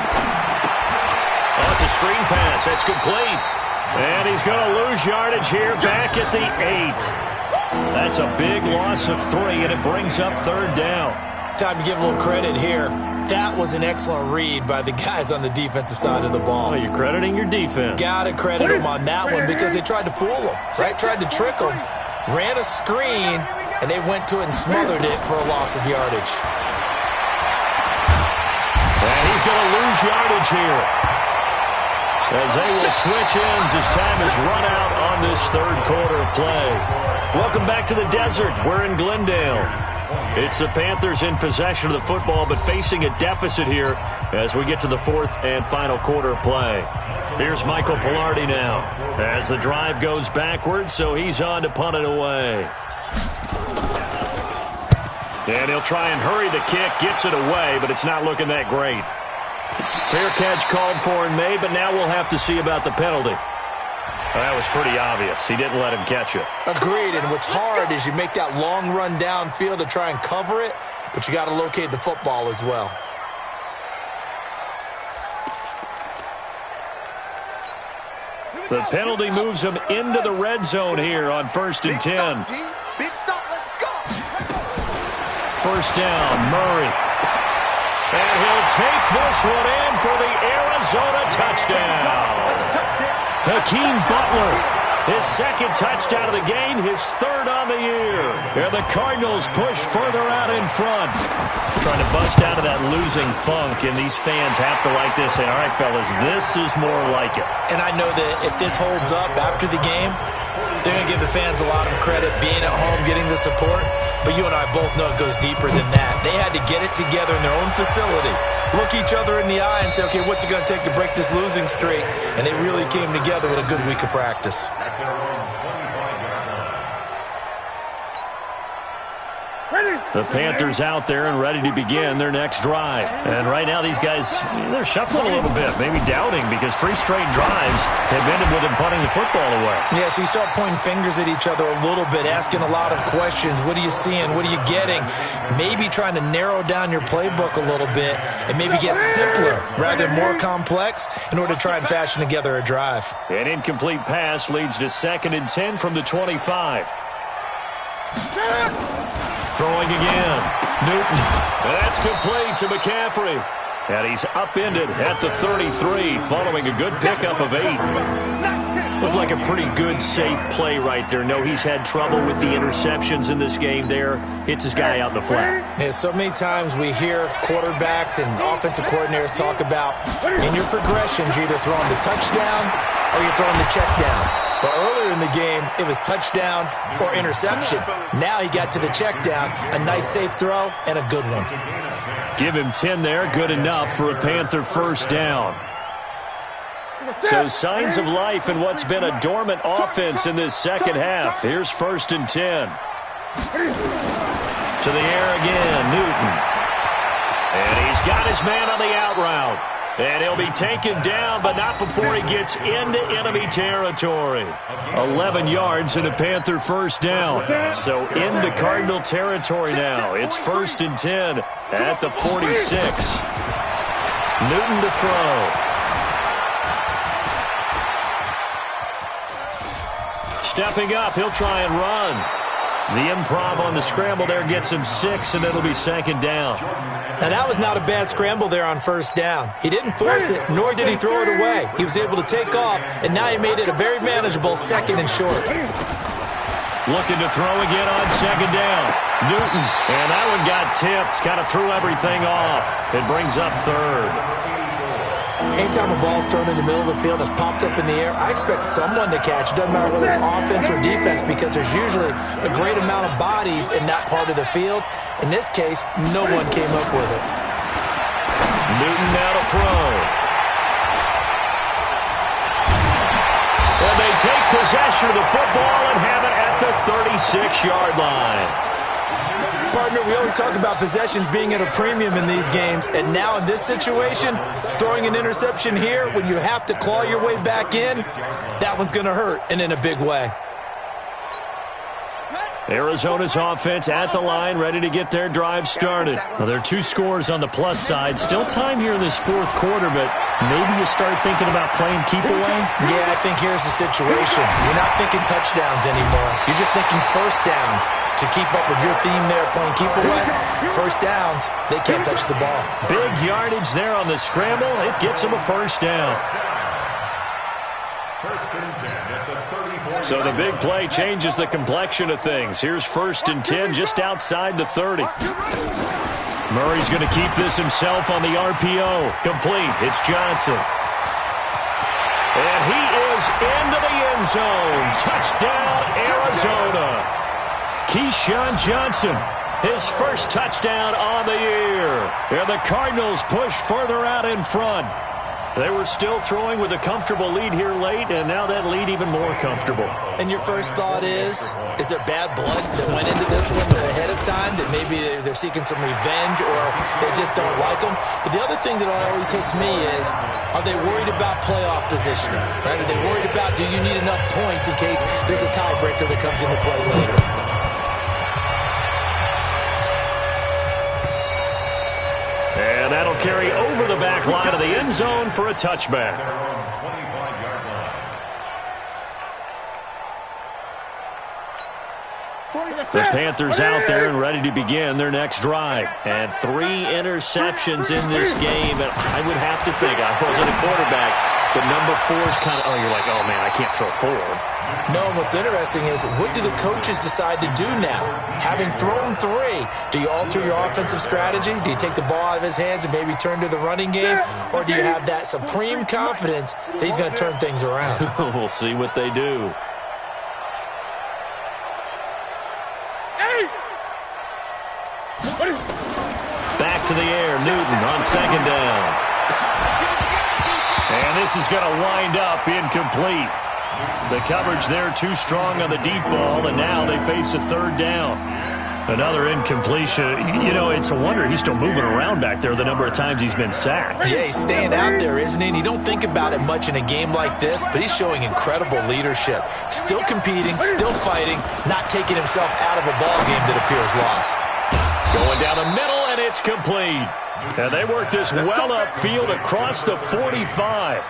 Oh, it's a screen pass. That's complete. And he's going to lose yardage here back at the 8. That's a big loss of 3, and it brings up 3rd down. Time to give a little credit here. That was an excellent read by the guys on the defensive side of the ball. Oh, you're crediting your defense. Got to credit them on that one because they tried to fool them, right? Tried to trick them. Ran a screen, and they went to it and smothered it for a loss of yardage. And he's going to lose yardage here, as they will switch ends as time is run out on this 3rd quarter of play. Welcome back to the desert. We're in Glendale. It's the Panthers in possession of the football, but facing a deficit here as we get to the 4th and final quarter of play. Here's Michael Pilardi now as the drive goes backwards, so he's on to punt it away. And he'll try and hurry the kick, gets it away, but it's not looking that great. Fair catch called for and made, but now we'll have to see about the penalty. Well, that was pretty obvious. He didn't let him catch it. Agreed, and what's hard is you make that long run downfield to try and cover it, but you got to locate the football as well. The penalty moves him into the red zone here on 1st and 10. Big stop, let's go. 1st down, Murray. And he'll take this one in for the Arizona touchdown. Hakeem Butler, his 2nd touchdown of the game, his 3rd on the year. And the Cardinals push further out in front. Trying to bust out of that losing funk, and these fans have to like this. Say, all right, fellas, this is more like it. And I know that if this holds up after the game, they're going to give the fans a lot of credit being at home, getting the support. But you and I both know it goes deeper than that. They had to get it together in their own facility, look each other in the eye and say, okay, what's it going to take to break this losing streak? And they really came together with a good week of practice. The Panthers out there and ready to begin their next drive. And right now these guys, they're shuffling a little bit, maybe doubting, because 3 straight drives have ended with them punting the football away. Yeah, so you start pointing fingers at each other a little bit, asking a lot of questions. What are you seeing? What are you getting? Maybe trying to narrow down your playbook a little bit and maybe get simpler rather than more complex in order to try and fashion together a drive. An incomplete pass leads to 2nd and 10 from the 25. Throwing again. Newton. And that's complete to McCaffrey. And he's upended at the 33 following a good pickup of 8. Looked like a pretty good, safe play right there. No, he's had trouble with the interceptions in this game there. Hits his guy out in the flat. Yeah, so many times we hear quarterbacks and offensive coordinators talk about in your progressions, you're either throwing the touchdown or you're throwing the check down. But earlier in the game, it was touchdown or interception. Now he got to the check down, a nice safe throw, and a good one. Give him 10 there, good enough for a Panther 1st down. So signs of life in what's been a dormant offense in this 2nd half. Here's 1st and 10. To the air again, Newton. And he's got his man on the out route. And he'll be taken down, but not before he gets into enemy territory. 11 yards and a Panther first down. So into Cardinal territory now. It's 1st and 10 at the 46. Newton to throw. Stepping up, he'll try and run. The improv on the scramble there gets him 6, and it'll be 2nd down. Now, that was not a bad scramble there on 1st down. He didn't force it, nor did he throw it away. He was able to take off, and now he made it a very manageable 2nd and short. Looking to throw again on 2nd down. Newton, and that one got tipped, kind of threw everything off. It brings up 3rd. Anytime a ball's thrown in the middle of the field that's popped up in the air, I expect someone to catch. It doesn't matter whether it's offense or defense, because there's usually a great amount of bodies in that part of the field. In this case, no one came up with it. Newton now to throw. And they take possession of the football and have it at the 36-yard line. Partner, we always talk about possessions being at a premium in these games, and now in this situation, throwing an interception here when you have to claw your way back in, that one's going to hurt, and in a big way. Arizona's offense at the line, ready to get their drive started. Well, there are 2 scores on the plus side. Still time here in this 4th quarter, but maybe you start thinking about playing keep away? Yeah, I think here's the situation. You're not thinking touchdowns anymore. You're just thinking 1st downs. To keep up with your theme there, playing keep away, 1st downs, they can't touch the ball. Big yardage there on the scramble. It gets them a 1st down. 1st and 10 at the 34. So the big play changes the complexion of things. Here's 1st and 10 just outside the 30. Murray's going to keep this himself on the RPO. Complete. It's Johnson. And he is into the end zone. Touchdown, Arizona. Keyshawn Johnson, his 1st touchdown on the year. And the Cardinals push further out in front. They were still throwing with a comfortable lead here late, and now that lead even more comfortable. And your first thought is there bad blood that went into this one ahead of time, that maybe they're seeking some revenge or they just don't like them? But the other thing that always hits me is, are they worried about playoff positioning? Right? Are they worried about, do you need enough points in case there's a tiebreaker that comes into play later? And that'll carry over the back line of the end zone for a touchback. The Panthers out there and ready to begin their next drive. And 3 interceptions in this game. And I would have to think, I wasn't a quarterback, but number 4 is kind of, you're like, oh, man, I can't throw 4. No, what's interesting is, what do the coaches decide to do now? Having thrown 3, do you alter your offensive strategy? Do you take the ball out of his hands and maybe turn to the running game? Or do you have that supreme confidence that he's going to turn things around? We'll see what they do. Back to the air, Newton on 2nd down. And this is going to wind up incomplete. The coverage there too strong on the deep ball, and now they face a 3rd down. Another incompletion. You know, it's a wonder he's still moving around back there the number of times he's been sacked. Yeah, he's staying out there, isn't he? And you don't think about it much in a game like this, but he's showing incredible leadership. Still competing, still fighting, not taking himself out of a ball game that appears lost. Going down the middle, and it's complete. And they work this well upfield across the 45.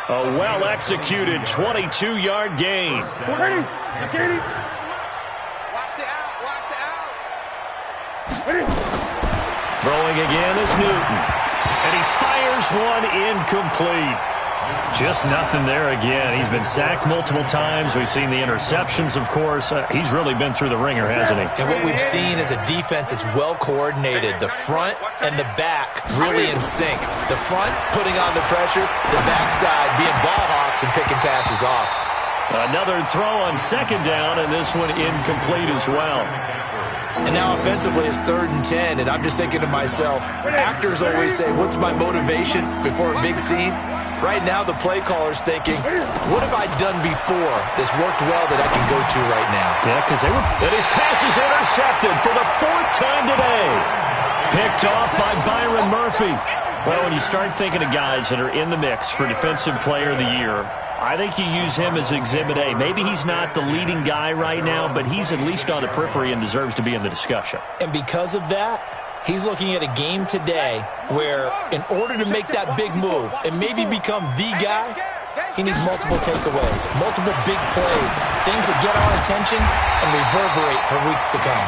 A well-executed 22-yard gain. Throwing again is Newton. And he fires one incomplete. Just nothing there again. He's been sacked multiple times. We've seen the interceptions, of course. He's really been through the ringer, hasn't he? And what we've seen is a defense that's well coordinated. The front and the back really in sync. The front putting on the pressure, the backside being ball hawks and picking passes off. Another throw on 2nd down, and this one incomplete as well. And now offensively it's 3rd and 10, and I'm just thinking to myself, actors always say, what's my motivation before a big scene? Right now the play caller's thinking, what have I done before that's worked well that I can go to right now? Yeah, because and his pass is intercepted for the 4th time today. Picked off by Byron Murphy. Well, when you start thinking of guys that are in the mix for Defensive Player of the Year, I think you use him as Exhibit A. Maybe he's not the leading guy right now, but he's at least on the periphery and deserves to be in the discussion. And because of that, he's looking at a game today where in order to make that big move and maybe become the guy, he needs multiple takeaways, multiple big plays, things that get our attention and reverberate for weeks to come.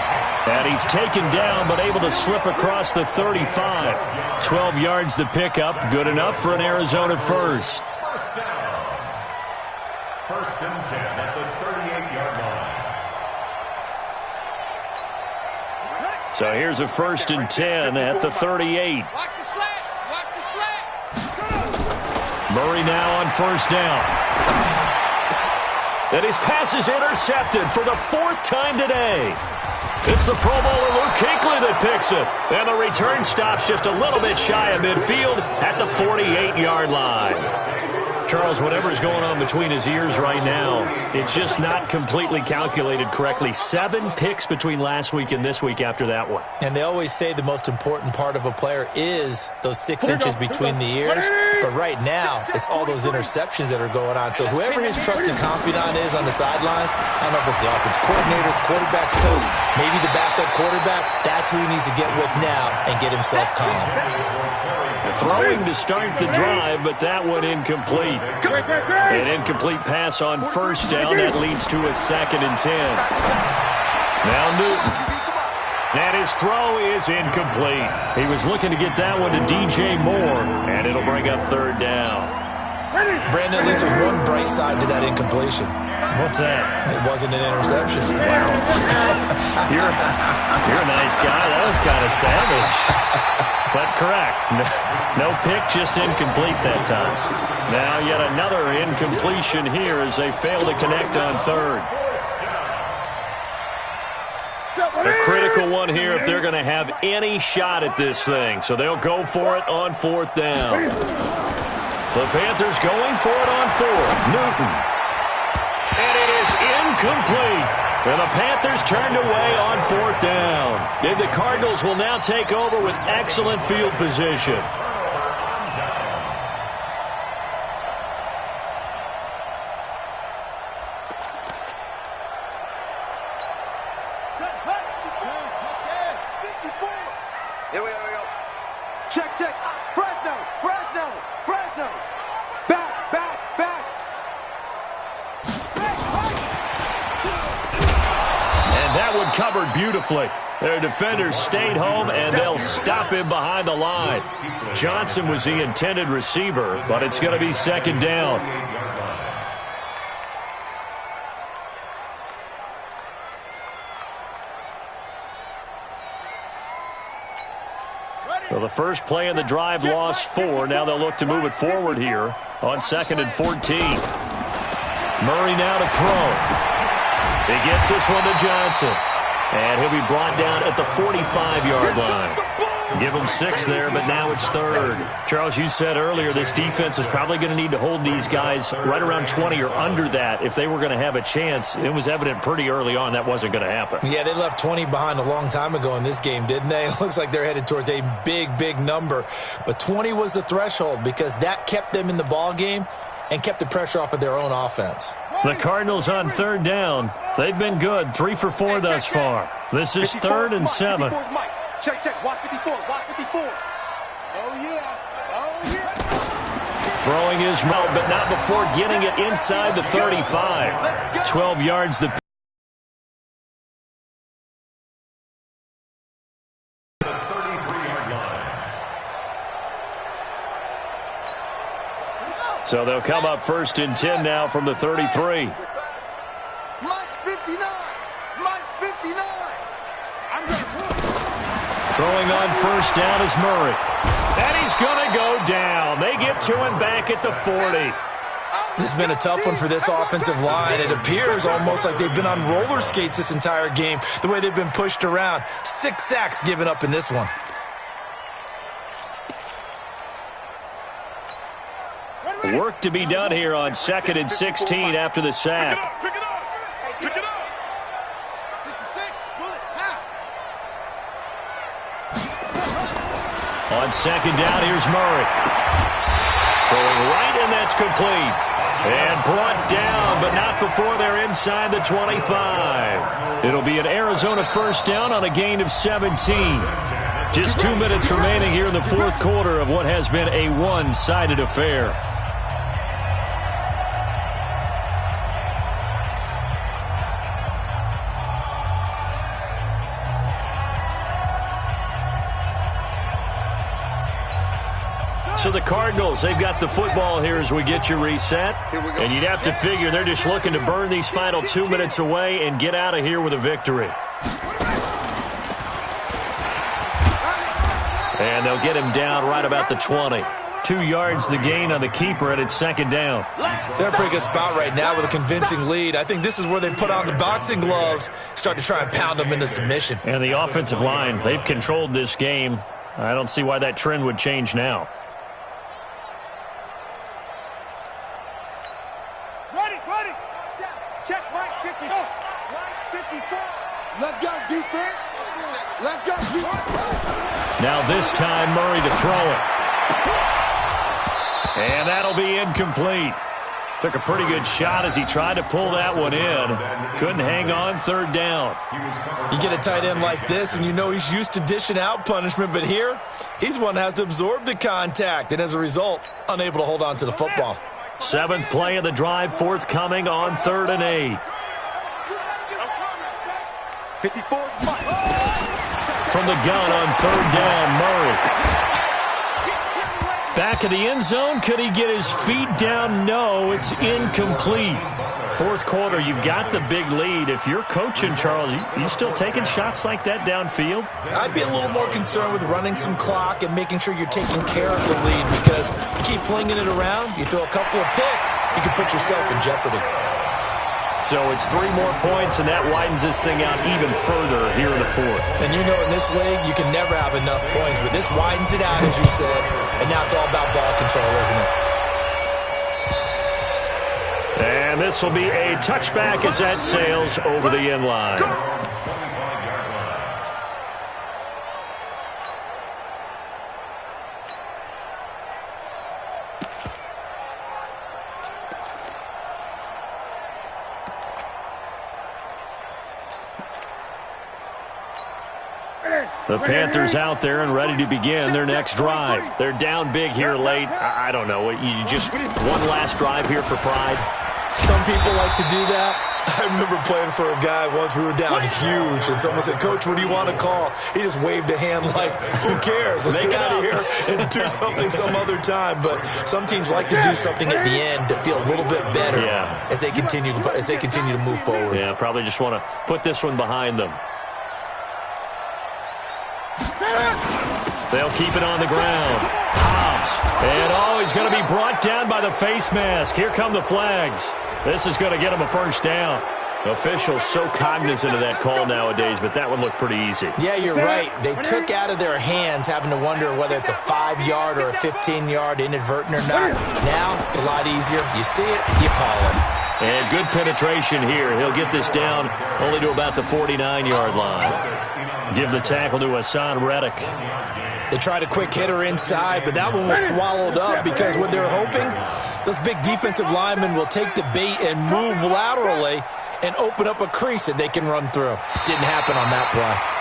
And he's taken down but able to slip across the 35. 12 yards to pick up, good enough for an Arizona first. First down. First and 10 at the 38-yard line. So here's a first and 10 at the 38. Watch the slats. Watch the slats. Murray now on first down. And his pass is intercepted for the fourth time today. It's the Pro Bowler Luke Kuechly that picks it. And the return stops just a little bit shy of midfield at the 48-yard line. Charles, whatever's going on between his ears right now, it's just not completely calculated correctly. 7 picks between last week and this week after that one. And they always say the most important part of a player is those 6 inches between the ears. But right now, it's all those interceptions that are going on. So whoever his trusted confidant is on the sidelines, I don't know if it's the offense coordinator, the quarterback's coach, maybe the backup quarterback, that's who he needs to get with now and get himself calm. Throwing to start the drive, but that one incomplete. An incomplete pass on first down. That leads to a second and 10. Now Newton. And his throw is incomplete. He was looking to get that one to DJ Moore, and it'll bring up third down. Brandon, at least there's one bright side to that incompletion. What's that? It wasn't an interception. Wow. You're a nice guy. That was kind of savage. But correct. No pick, just incomplete that time. Now yet another incompletion here as they fail to connect on third. A critical one here if they're going to have any shot at this thing. So they'll go for it on fourth down. The Panthers going for it on fourth. Newton. And it is incomplete. And the Panthers turned away on fourth down. And the Cardinals will now take over with excellent field position. Here we go. Check. Fresno. Back. And that one covered beautifully. Their defenders stayed home, and they'll stop him behind the line. Johnson was the intended receiver, but it's going to be second down. So the first play of the drive lost 4. Now they'll look to move it forward here on 2nd and 14. Murray now to throw. He gets this one to Johnson. And he'll be brought down at the 45-yard line. Give him 6 there, but now it's third. Charles, you said earlier this defense is probably going to need to hold these guys right around 20 or under that if they were going to have a chance. It was evident pretty early on that wasn't going to happen. Yeah, they left 20 behind a long time ago in this game, didn't they? It looks like they're headed towards a big number. But 20 was the threshold because that kept them in the ball game and kept the pressure off of their own offense. The Cardinals on third down. They've been good, 3 for 4 thus far. This is 3rd and 7. Check. Watch 54. Oh, yeah. Throwing is well, but not before getting it inside the 35. 12 yards the 33-yard line. So they'll come up 1st and 10 now from the 33. Mike's 59. I'm going to push. Throwing on first down is Murray. And he's going to go down. They get to him back at the 40. This has been a tough one for this offensive line. It appears almost like they've been on roller skates this entire game, the way they've been pushed around. 6 sacks given up in this one. Work to be done here on 2nd and 16 after the sack. Pick it up. 66, bullet, On second down, here's Murray. Throwing right, and that's complete. And brought down, but not before they're inside the 25. It'll be an Arizona first down on a gain of 17. Just 2 minutes remaining here in the fourth quarter of what has been a one-sided affair. So the Cardinals, they've got the football here as we get you reset. And you'd have to figure they're just looking to burn these final 2 minutes away and get out of here with a victory. And they'll get him down right about the 20. 2 yards the gain on the keeper, and it's second down. They're in a pretty good spot right now with a convincing lead. I think this is where they put on the boxing gloves, start to try and pound them into submission. And the offensive line, they've controlled this game. I don't see why that trend would change now. Ready. Check right 50. Right 54. Let's go defense. Let's go defense. Now this time Murray to throw it. And that'll be incomplete. Took a pretty good shot as he tried to pull that one in. Couldn't hang on, third down. You get a tight end like this, and you know he's used to dishing out punishment, but here, he's the one that has to absorb the contact, and as a result, unable to hold on to the football. 7th play of the drive, forthcoming on 3rd and 8. 54. From the gun on 3rd down, Murray. Back of the end zone, could he get his feet down? No, it's incomplete. Fourth quarter, you've got the big lead. If you're coaching, Charles, you still taking shots like that downfield? I'd be a little more concerned with running some clock and making sure you're taking care of the lead, because you keep flinging it around, you throw a couple of picks, you can put yourself in jeopardy. So it's 3 more points, and that widens this thing out even further here in the fourth. And you know in this league, you can never have enough points, but this widens it out, as you said, and now it's all about ball control, isn't it? And this will be a touchback as that sails over the end line. The Panthers out there and ready to begin their next drive. They're down big here late. I don't know. You just one last drive here for pride? Some people like to do that. I remember playing for a guy once. We were down huge, and someone said, "Coach, what do you want to call?" He just waved a hand like, "Who cares? Let's get out of here and do something some other time." But some teams like to do something at the end to feel a little bit better as they continue to move forward. Yeah, probably just want to put this one behind them. They'll keep it on the ground. Hobbs. And he's going to be brought down by the face mask. Here come the flags. This is going to get him a first down. Officials so cognizant of that call nowadays, but that one looked pretty easy. Yeah, you're right. They took out of their hands having to wonder whether it's a 5-yard or a 15-yard inadvertent or not. Now, it's a lot easier. You see it, you call it. And good penetration here. He'll get this down only to about the 49-yard line. Give the tackle to Hassan Reddick. They tried a quick hitter inside, but that one was swallowed up because what they're hoping, those big defensive linemen will take the bait and move laterally and open up a crease that they can run through. Didn't happen on that play.